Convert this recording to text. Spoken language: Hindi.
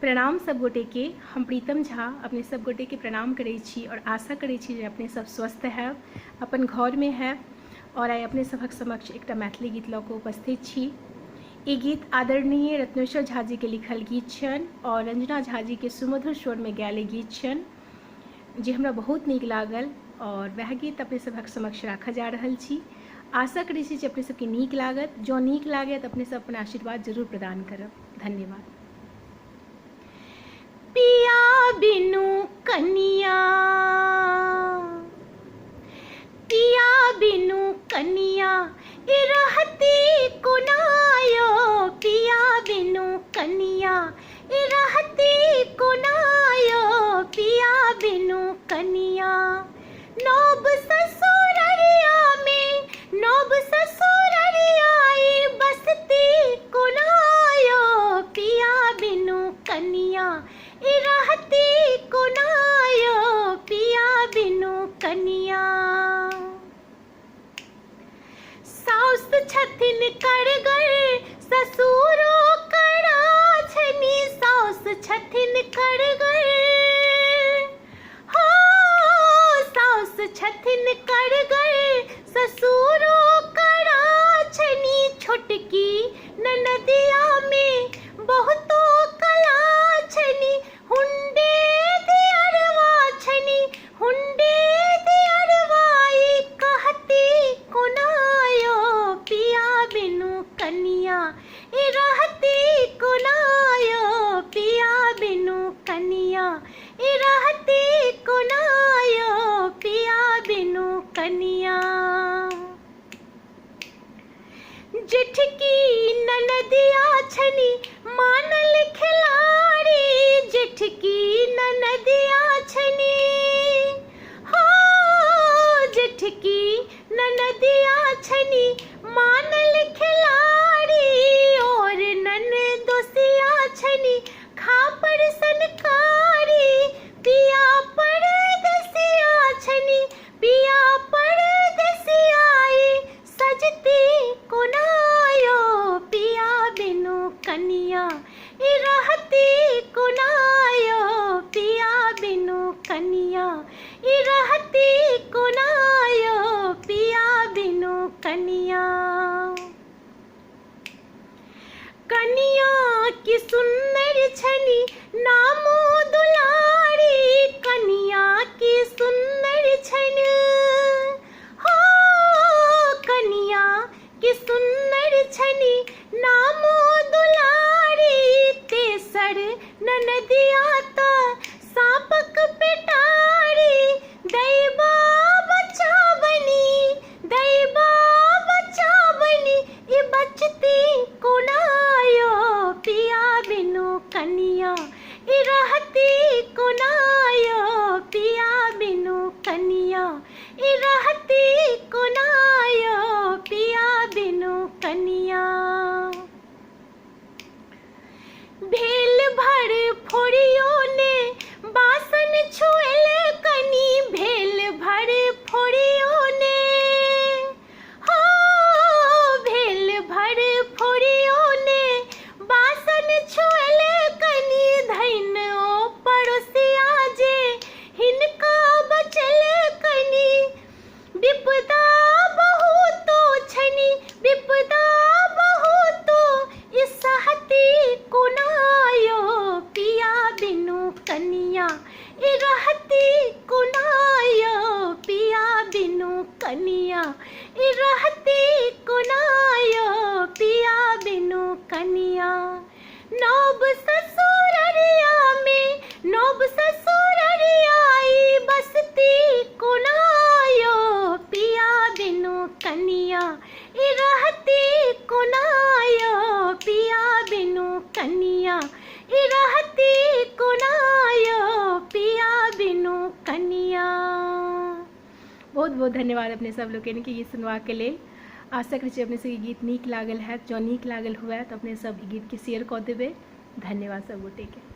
प्रणाम सब गोटे के। हम प्रीतम झा अपने सब गोटे के प्रणाम करै छी और आशा करै छी जे अपने सब स्वस्थ हैब, अपन घर में हैब। और आइ अपने सभक समक्ष एकटा मैथिली गीत लऽ कऽ उपस्थित छी। ई गीत आदरणीय रत्नेश्वर झा जी के लिखल गीत छनि और रंजना झा जी के सुमधुर स्वर में गायल गीत छनि, जे हमरा बहुत नीक लागल और वह गीत अपने सभक समक्ष राखऽ जा रहल छी। आशा करै छी जे अपने सबके नीक लागत। जँ नीक लागै तऽ अपने सब अपन आशीर्वाद जरूर प्रदान करब। धन्यवाद। पिया बिनु कनिया, पिया बिनु कनिया ए रहती कोनायो, पिया बिनु कनिया ए रहती कोनायो, पिया बिनु कनिया। नौब ससुररिया में, नौब ससुररिया बसती कोनायो, पिया बिनु कनिया ए रहती कोनायो, पिया बिनु कनिया। साउस छथिन करगर ससुरो करा छनि, साउस छथिन करगर हो, साउस छथिन करगर ससुरो करा छनि। छोटकी ननदिया में बहुतो कला छनि, हुंडे दियरवा छनि, हुंडे दियरवा कहती कोनायो, पिया बिनु कनिया ए रहती कोनायो, पिया बिनु कनिया ए रहती कोनायो, पिया बिनु कनिया। जेठकी ननदिया छनि मानल खिलाड़ी, जेठकी ननदिया छनि हो, जेठकी ननदिया छनि मानल खिलाड़ी। और ननदोसिया छनि खापर सनकारी, पिया परदेसिया छनि, पिया परदेसिया सजती कोनायो, पिया बिनु कनिया ए रहती कोनायो, पिया बिनु कनिया ए रहती कोनायो, पिया बिनु कनिया। कनिया की सुंदर छनि नामो दुलारी, कनिया की सुंदर छनि हो, कनिया की सुंदर छनि नामो दुलारी। तेसर ननदिया त सापक पेटारी, दैवा बचावनी, दैवा बचावनी ई बचती कोनायो, पिया बिनु कनिया ए रहती कोनायो, पिया बिनु कनिया ए रहती कोनायो, पिया बिनु कनिया। भेल भर फोड़ियो ने बासन छुएले कनी, भेल भर फोड़ियो ने हो, भेल भर फोड़ियो ने बासन छुएले कनी। धैन ओ पड़ोसिया जे हिनका बचले कनी, विपदा बहुतो छनि, विपदा बहुतो ई सहती कोनायो, पिया बिनु कनिया ए रहती कोनायो, पिया बिनु कनिया ए रहती कोनायो, पिया बिनु कनिया। नौब ससुररिया में, नौब ससुररिया बसती कोनायो, पिया बिनु कनिया ए रहती कोनायो, पिया बिनु कनिया ए रहती कोनायो, पिया बिनु कनिया। बहुत बहुत धन्यवाद अपने सब लोग के गीत सुनवा के लिए। आशा करै छी अपने सब गीत नीक लागल है। जँ नीक लागल हुए तो अपने सब गीत के शेयर कऽ देबै। धन्यवाद सब गोटे के।